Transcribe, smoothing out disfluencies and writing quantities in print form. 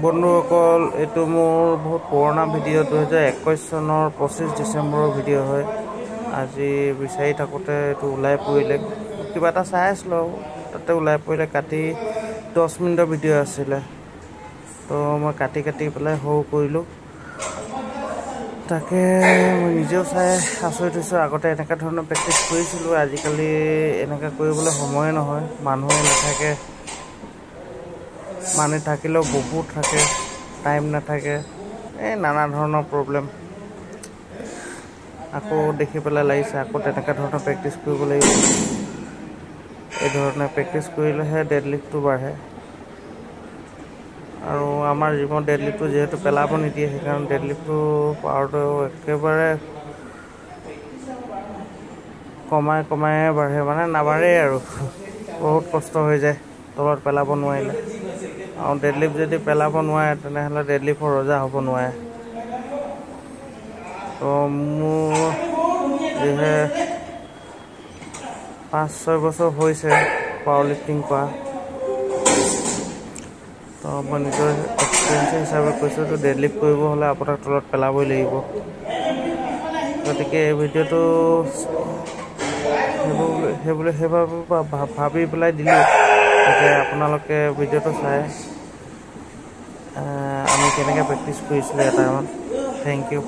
বন্ধুসকল এইটো মোৰ বহুত পুৰণা ভিডিঅ' 2021 চনৰ 25 ডিচেম্বৰৰ ভিডিঅ' হয়। আজি বিচাৰি থাকোঁতে এইটো ওলাই পৰিলে, কিবা এটা চাই আছিলোঁ তাতে ওলাই পৰিলে। কাটি 10 মিনিটৰ ভিডিঅ' আছিলে, তো মই কাটি পেলাই সৰু কৰিলোঁ। তাকে মই নিজেও চাই আচৰিত হৈছোঁ। আগতে এনেকুৱা ধৰণৰ প্ৰেক্টিচ কৰিছিলোঁ, আজিকালি এনেকৈ কৰিবলৈ সময়ে নহয়, মানুহে নাথাকে। মানুহ থাকিলেও বহুত থাকে, টাইম নাথাকে, নানা ধৰণৰ প্ৰব্লেম। আকৌ দেখি পেলাই লাগিছে আকৌ তেনেকুৱা ধৰণৰ প্ৰেক্টিচ কৰিব লাগিব। এই ধৰণে প্ৰেক্টিচ কৰিলেহে ডেডলিফ্টটো বাঢ়ে। আৰু আমাৰ জিমৰ ডেডলিফ্টটো যিহেতু পেলাব নিদিয়ে, সেইকাৰণে ডেডলিফ্টটো পাৱাৰটো একেবাৰে কমাই বাঢ়ে, মানে নাবাঢ়েই আৰু বহুত কষ্ট হৈ যায় তলত পেলাব নোৱাৰিলে। আৰু ডেডলিফ্ট যদি পেলাব নোৱাৰে তেনেহ'লে ডেডলিফ্টৰ ৰজা হ'ব নোৱাৰে। তো মোৰ যিহে 5-6 বছৰ হৈছে পাৱাৰ লিফ্টিং কৰা, তো মই নিজৰ এক্সপিৰিয়েঞ্চ হিচাপে কৈছোঁ, তো ডেডলিফ্ট কৰিব হ'লে আপোনাক তলত পেলাবই লাগিব। গতিকে এই ভিডিঅ'টো সেইবাবে ভাবি পেলাই দিলোঁ যে আপোনালোকে ভিডিঅ'টো চাই আমি কেনেকৈ প্ৰেক্টিচ কৰিছিলোঁ এটাইমত। Thank U.